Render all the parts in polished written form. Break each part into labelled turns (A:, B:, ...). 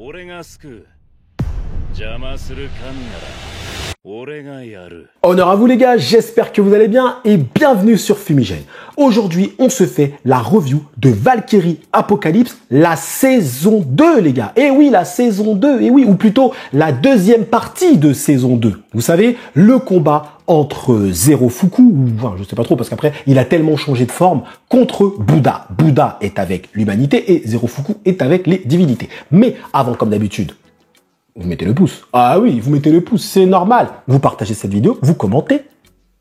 A: 俺が救う。邪魔する神なら俺がやる。
B: Honneur à vous les gars, j'espère que vous allez bien et bienvenue sur Fumigène. Aujourd'hui, on se fait la review de Valkyrie Apocalypse, la saison 2 les gars. Et oui, la saison 2, et oui, ou plutôt la deuxième partie de saison 2. Vous savez, le combat entre Zero Fuku, ou enfin, je sais pas trop parce qu'après, il a tellement changé de forme, contre Bouddha. Bouddha est avec l'humanité et Zero Fuku est avec les divinités. Mais avant, comme d'habitude, vous mettez le pouce. Ah oui, vous mettez le pouce, c'est normal. Vous partagez cette vidéo, vous commentez,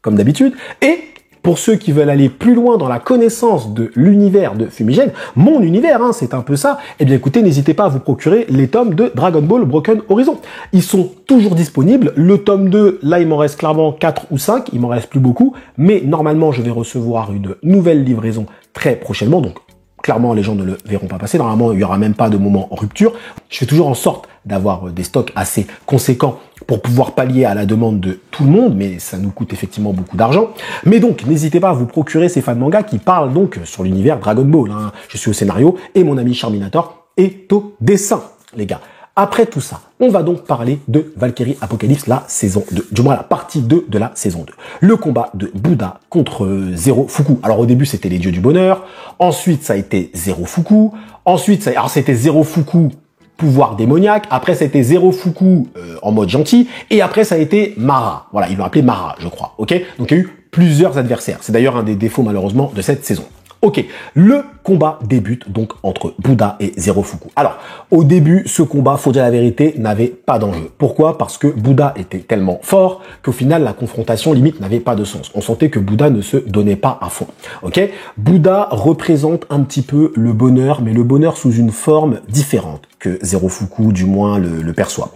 B: comme d'habitude. Et pour ceux qui veulent aller plus loin dans la connaissance de l'univers de Fumigène, mon univers, hein, c'est un peu ça, eh bien écoutez, n'hésitez pas à vous procurer les tomes de Dragon Ball Broken Horizon. Ils sont toujours disponibles. Le tome 2, là, il m'en reste clairement 4 ou 5, il m'en reste plus beaucoup. Mais normalement, je vais recevoir une nouvelle livraison très prochainement, donc clairement, les gens ne le verront pas passer. Normalement, il n'y aura même pas de moment en rupture. Je fais toujours en sorte d'avoir des stocks assez conséquents pour pouvoir pallier à la demande de tout le monde, mais ça nous coûte effectivement beaucoup d'argent. Mais donc, n'hésitez pas à vous procurer ces fans manga qui parlent donc sur l'univers Dragon Ball. Hein. Je suis au scénario et mon ami Charminator est au dessin, les gars. Après tout ça, on va donc parler de Valkyrie Apocalypse, la saison 2, du moins la partie 2 de la saison 2. Le combat de Bouddha contre Zero Fuku. Alors au début, c'était les dieux du bonheur. Ensuite, ça a été Zero Fuku. Ensuite, alors c'était Zero Fuku, pouvoir démoniaque. Après, c'était Zero Fuku en mode gentil. Et après, ça a été Mara. Voilà, ils l'ont appelé Mara, je crois. Ok. Donc, il y a eu plusieurs adversaires. C'est d'ailleurs un des défauts, malheureusement, de cette saison. Ok, le combat débute donc entre Bouddha et Zero Fuku. Alors, au début, ce combat, faut dire la vérité, n'avait pas d'enjeu. Pourquoi? Parce que Bouddha était tellement fort qu'au final, la confrontation limite n'avait pas de sens. On sentait que Bouddha ne se donnait pas à fond. Ok, Bouddha représente un petit peu le bonheur, mais le bonheur sous une forme différente que Zero Fuku, du moins, le perçoit.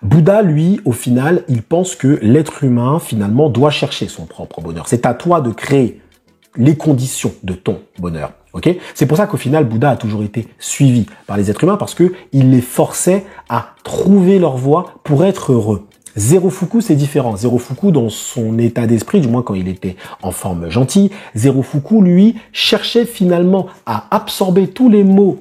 B: Bouddha, lui, au final, il pense que l'être humain, finalement, doit chercher son propre bonheur. C'est à toi de créer les conditions de ton bonheur. Ok, c'est pour ça qu'au final, Bouddha a toujours été suivi par les êtres humains parce que il les forçait à trouver leur voie pour être heureux. Zero Fuku, c'est différent. Zero Fuku, dans son état d'esprit, du moins quand il était en forme gentille, Zero Fuku, lui, cherchait finalement à absorber tous les maux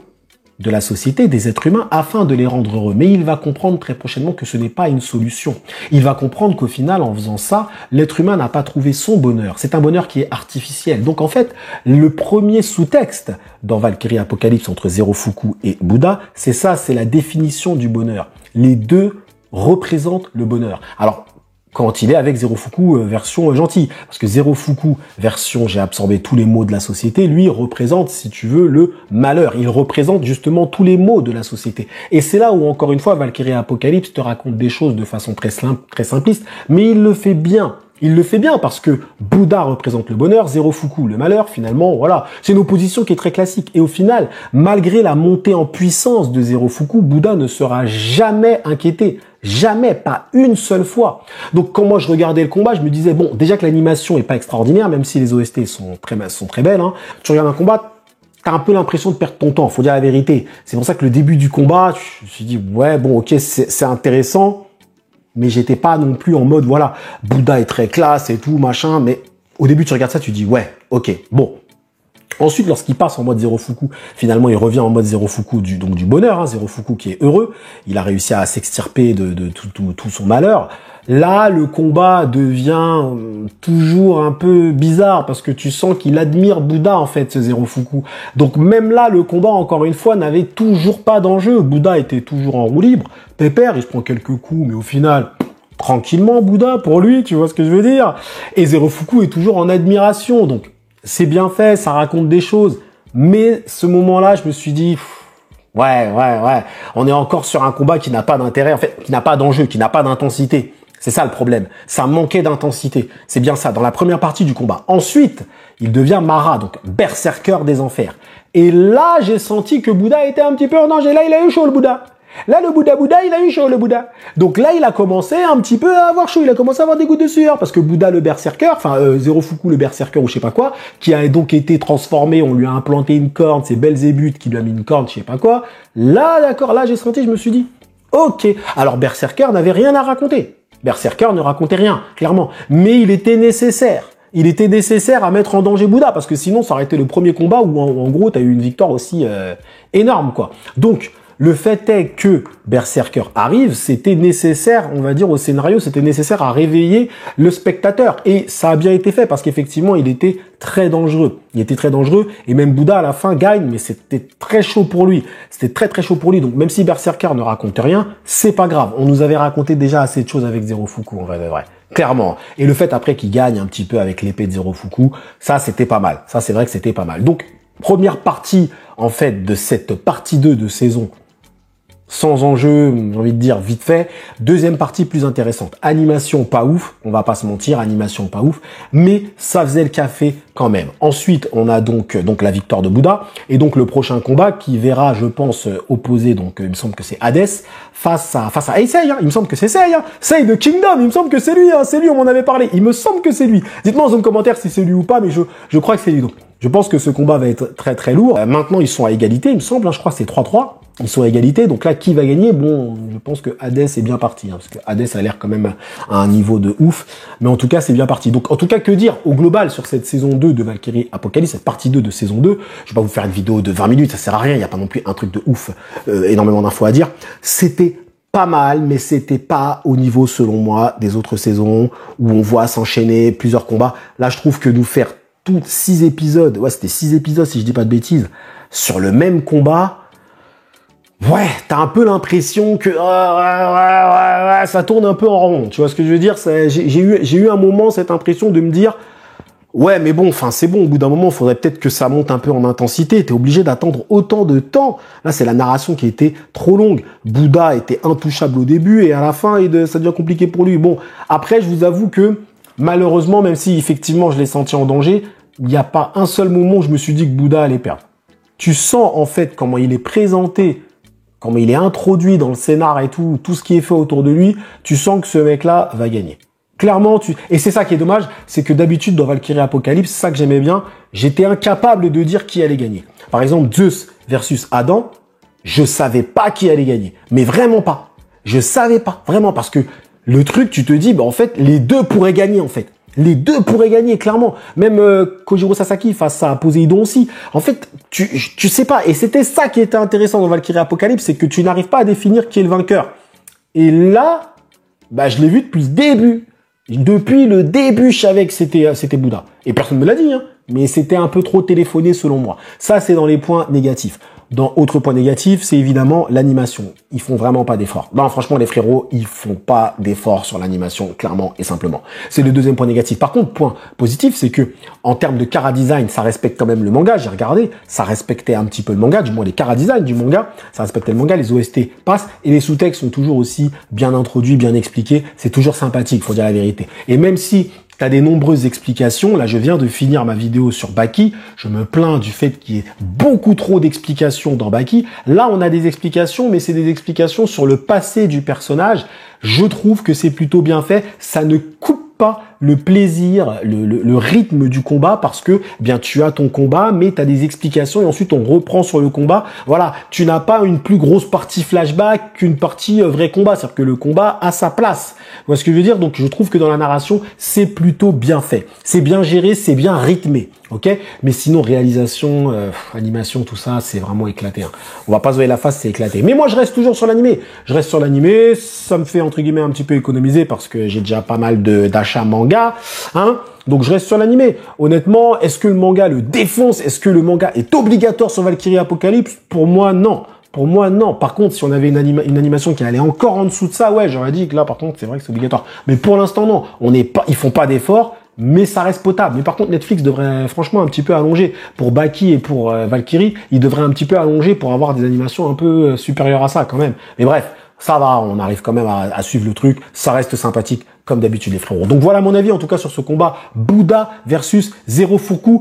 B: de la société, des êtres humains, afin de les rendre heureux. Mais il va comprendre très prochainement que ce n'est pas une solution. Il va comprendre qu'au final, en faisant ça, l'être humain n'a pas trouvé son bonheur. C'est un bonheur qui est artificiel. Donc en fait, le premier sous-texte dans Valkyrie Apocalypse entre Zero Fuku et Bouddha, c'est ça, c'est la définition du bonheur. Les deux représentent le bonheur. Alors, quand il est avec Zero Fuku version gentille. Parce que Zero Fuku version j'ai absorbé tous les maux de la société, lui représente, si tu veux, le malheur. Il représente justement tous les maux de la société. Et c'est là où, encore une fois, Valkyrie Apocalypse te raconte des choses de façon très simpliste, mais il le fait bien. Il le fait bien parce que Bouddha représente le bonheur, Zero Fuku le malheur, finalement, voilà. C'est une opposition qui est très classique. Et au final, malgré la montée en puissance de Zero Fuku, Bouddha ne sera jamais inquiété. Jamais, pas une seule fois. Donc quand moi je regardais le combat, je me disais, bon, déjà que l'animation est pas extraordinaire, même si les OST sont très belles, hein. Tu regardes un combat, t'as un peu l'impression de perdre ton temps, faut dire la vérité. C'est pour ça que le début du combat, je me suis dit, ouais, bon, ok, c'est intéressant, mais j'étais pas non plus en mode, voilà, Bouddha est très classe et tout, machin, mais au début tu regardes ça, tu dis, ouais, ok, bon. Ensuite, lorsqu'il passe en mode Zero Fuku, finalement, il revient en mode Zero Fuku du bonheur, hein, Zero Fuku qui est heureux. Il a réussi à s'extirper de tout son malheur. Là, le combat devient toujours un peu bizarre parce que tu sens qu'il admire Bouddha, en fait, ce Zero Fuku. Donc, même là, le combat, encore une fois, n'avait toujours pas d'enjeu. Bouddha était toujours en roue libre. Pépère, il se prend quelques coups, mais au final, tranquillement, Bouddha, pour lui, tu vois ce que je veux dire? Et Zero Fuku est toujours en admiration, donc c'est bien fait, ça raconte des choses. Mais ce moment-là, je me suis dit, ouais. On est encore sur un combat qui n'a pas d'intérêt, en fait, qui n'a pas d'enjeu, qui n'a pas d'intensité. C'est ça le problème. Ça manquait d'intensité. C'est bien ça, dans la première partie du combat. Ensuite, il devient Mara, donc berserker des enfers. Et là, j'ai senti que Bouddha était un petit peu en danger. Là, il a eu chaud, le Bouddha. Là, le Bouddha, il a eu chaud, le Bouddha. Donc là, il a commencé un petit peu à avoir chaud. Il a commencé à avoir des gouttes de sueur. Parce que Bouddha, le berserker, enfin, Zero Fuku, le berserker ou je sais pas quoi, qui a donc été transformé, on lui a implanté une corne, c'est Belzébuth qui lui a mis une corne, je sais pas quoi. Là, d'accord, là, j'ai senti, je me suis dit, ok. Alors, berserker n'avait rien à raconter. Berserker ne racontait rien, clairement. Mais il était nécessaire. Il était nécessaire à mettre en danger Bouddha, parce que sinon, ça aurait été le premier combat où, en gros, tu as eu une victoire aussi énorme, quoi. Donc, Le fait est que Berserker arrive, c'était nécessaire, on va dire, au scénario, c'était nécessaire à réveiller le spectateur. Et ça a bien été fait parce qu'effectivement, il était très dangereux. Il était très dangereux et même Bouddha à la fin gagne, mais c'était très chaud pour lui. C'était très très chaud pour lui. Donc même si Berserker ne raconte rien, c'est pas grave. On nous avait raconté déjà assez de choses avec Zero Fuku, en vrai de vrai. Clairement. Et le fait après qu'il gagne un petit peu avec l'épée de Zero Fuku, ça c'était pas mal. Ça c'est vrai que c'était pas mal. Donc première partie en fait de cette partie 2 de saison sans enjeu, j'ai envie de dire vite fait. Deuxième partie plus intéressante. Animation pas ouf, on va pas se mentir, animation pas ouf, mais ça faisait le café quand même. Ensuite, on a donc la victoire de Bouddha et donc le prochain combat qui verra, je pense, opposer, donc il me semble que c'est Hades face à Sei, hein, il me semble que c'est Sei, hein, Sei de Kingdom, il me semble que c'est lui, hein, c'est lui, on m'en avait parlé, il me semble que c'est lui. Dites-moi en zone commentaire si c'est lui ou pas, mais je crois que c'est lui. Donc, je pense que ce combat va être très très lourd. Maintenant, ils sont à égalité, il me semble, hein, je crois que c'est 3-3. Ils sont à égalité, donc là, qui va gagner? Bon, je pense que Hades est bien parti, hein, parce que Hades a l'air quand même à un niveau de ouf, mais en tout cas, c'est bien parti. Donc, en tout cas, que dire au global sur cette saison 2 de Valkyrie Apocalypse, cette partie 2 de saison 2, je vais pas vous faire une vidéo de 20 minutes, ça sert à rien, il n'y a pas non plus un truc de ouf, énormément d'infos à dire. C'était pas mal, mais c'était pas au niveau, selon moi, des autres saisons, où on voit s'enchaîner plusieurs combats. Là, je trouve que nous faire toutes 6 épisodes, ouais, c'était 6 épisodes, si je dis pas de bêtises, sur le même combat, ouais, t'as un peu l'impression que ça tourne un peu en rond. Tu vois ce que je veux dire? J'ai eu un moment cette impression de me dire ouais, mais bon, enfin c'est bon. Au bout d'un moment, il faudrait peut-être que ça monte un peu en intensité. T'es obligé d'attendre autant de temps. Là, c'est la narration qui était trop longue. Bouddha était intouchable au début et à la fin, ça devient compliqué pour lui. Bon, après, je vous avoue que malheureusement, même si effectivement je l'ai senti en danger, il n'y a pas un seul moment où je me suis dit que Bouddha allait perdre. Tu sens en fait comment il est présenté, comment il est introduit dans le scénar et tout ce qui est fait autour de lui, tu sens que ce mec-là va gagner. Clairement, et c'est ça qui est dommage, c'est que d'habitude dans Valkyrie Apocalypse, c'est ça que j'aimais bien, j'étais incapable de dire qui allait gagner. Par exemple, Zeus versus Adam, je savais pas qui allait gagner. Mais vraiment pas. Je savais pas. Vraiment, parce que le truc, tu te dis, bah en fait, les deux pourraient gagner, en fait. Les deux pourraient gagner, clairement. Même Kojiro Sasaki face à Poséidon aussi. En fait, tu sais pas. Et c'était ça qui était intéressant dans Valkyrie Apocalypse, c'est que tu n'arrives pas à définir qui est le vainqueur. Et là, bah je l'ai vu depuis le début. Depuis le début, je savais que c'était Bouddha. Et personne ne me l'a dit, hein. Mais c'était un peu trop téléphoné selon moi. Ça, c'est dans les points négatifs. Dans autre point négatif, c'est évidemment l'animation. Ils font vraiment pas d'efforts. Non, franchement, les frérots, ils font pas d'efforts sur l'animation, clairement et simplement. C'est le deuxième point négatif. Par contre, point positif, c'est que en termes de chara design, ça respecte quand même le manga. J'ai regardé, ça respectait un petit peu le manga, du moins les chara design du manga, ça respectait le manga. Les OST passent et les sous-textes sont toujours aussi bien introduits, bien expliqués. C'est toujours sympathique, faut dire la vérité. Et même si t'as des nombreuses explications. Là, je viens de finir ma vidéo sur Baki. Je me plains du fait qu'il y ait beaucoup trop d'explications dans Baki. Là, on a des explications, mais c'est des explications sur le passé du personnage. Je trouve que c'est plutôt bien fait. Ça ne coupe pas le plaisir, le rythme du combat parce que bien tu as ton combat mais tu as des explications et ensuite on reprend sur le combat. Voilà, tu n'as pas une plus grosse partie flashback qu'une partie vrai combat, c'est-à-dire que le combat a sa place. Vous voyez ce que je veux dire? Donc je trouve que dans la narration, c'est plutôt bien fait. C'est bien géré, c'est bien rythmé. OK? Mais sinon réalisation, animation, tout ça, c'est vraiment éclaté. Hein. On va pas se voir la face, c'est éclaté. Mais moi je reste toujours sur l'animé. Je reste sur l'animé, ça me fait entre guillemets un petit peu économiser parce que j'ai déjà pas mal d'achats manga, hein. Donc je reste sur l'animé. Honnêtement, est-ce que le manga le défonce? Est-ce que le manga est obligatoire sur Valkyrie Apocalypse? Pour moi, non. Pour moi, non. Par contre, si on avait une animation qui allait encore en dessous de ça, ouais, j'aurais dit que là, par contre, c'est vrai que c'est obligatoire. Mais pour l'instant, non. Ils font pas d'efforts, mais ça reste potable. Mais par contre, Netflix devrait franchement un petit peu allonger. Pour Baki et pour Valkyrie, ils devraient un petit peu allonger pour avoir des animations un peu supérieures à ça, quand même. Mais bref, ça va, on arrive quand même à suivre le truc. Ça reste sympathique, comme d'habitude, les frérots. Donc voilà mon avis, en tout cas, sur ce combat. Bouddha versus Zero Fuku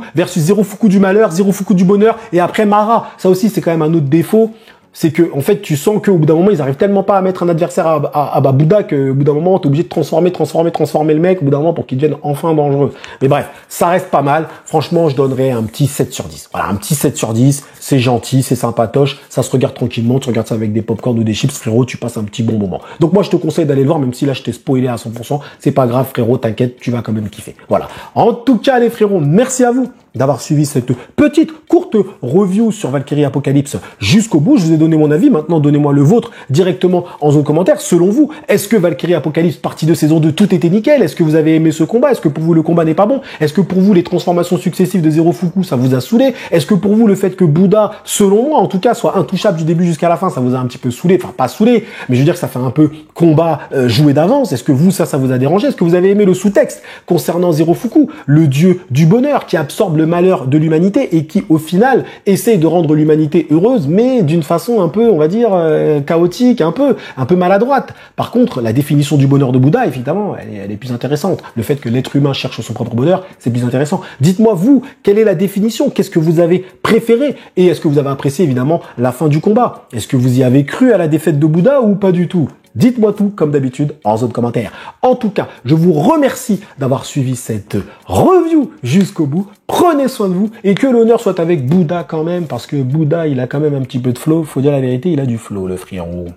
B: du malheur, Zero Fuku du bonheur. Et après, Mara. Ça aussi, c'est quand même un autre défaut. C'est que, en fait, tu sens qu'au bout d'un moment, ils arrivent tellement pas à mettre un adversaire à Bouddha qu'au bout d'un moment, t'es obligé de transformer le mec au bout d'un moment pour qu'il devienne enfin dangereux. Mais bref, ça reste pas mal. Franchement, je donnerais un petit 7 sur 10. Voilà, un petit 7 sur 10. C'est gentil, c'est sympatoche. Ça se regarde tranquillement. Tu regardes ça avec des popcorn ou des chips, frérot, tu passes un petit bon moment. Donc moi, je te conseille d'aller le voir, même si là, je t'ai spoilé à 100%. C'est pas grave, frérot, t'inquiète, tu vas quand même kiffer. Voilà. En tout cas, les frérots, merci à vous d'avoir suivi cette petite, courte review sur Valkyrie Apocalypse jusqu'au bout. Je vous ai donné mon avis. Maintenant, donnez-moi le vôtre directement en zone commentaire. Selon vous, est-ce que Valkyrie Apocalypse partie 2 saison 2, tout était nickel? Est-ce que vous avez aimé ce combat? Est-ce que pour vous, le combat n'est pas bon? Est-ce que pour vous, les transformations successives de Zero Fuku, ça vous a saoulé? Est-ce que pour vous, le fait que Bouddha, selon moi, en tout cas, soit intouchable du début jusqu'à la fin, ça vous a un petit peu saoulé? Enfin, pas saoulé, mais je veux dire que ça fait un peu combat joué d'avance. Est-ce que vous, ça vous a dérangé? Est-ce que vous avez aimé le sous-texte concernant Zero Fuku, le dieu du bonheur qui absorbe le malheur de l'humanité et qui, au final, essaye de rendre l'humanité heureuse, mais d'une façon un peu, on va dire, chaotique, un peu maladroite. Par contre, la définition du bonheur de Bouddha, évidemment, elle est plus intéressante. Le fait que l'être humain cherche son propre bonheur, c'est plus intéressant. Dites-moi, vous, quelle est la définition? Qu'est-ce que vous avez préféré? Et est-ce que vous avez apprécié, évidemment, la fin du combat? Est-ce que vous y avez cru à la défaite de Bouddha ou pas du tout? Dites-moi tout, comme d'habitude, en zone commentaire. En tout cas, je vous remercie d'avoir suivi cette review jusqu'au bout. Prenez soin de vous et que l'honneur soit avec Bouddha quand même, parce que Bouddha, il a quand même un petit peu de flow. Faut dire la vérité, il a du flow, le frérot.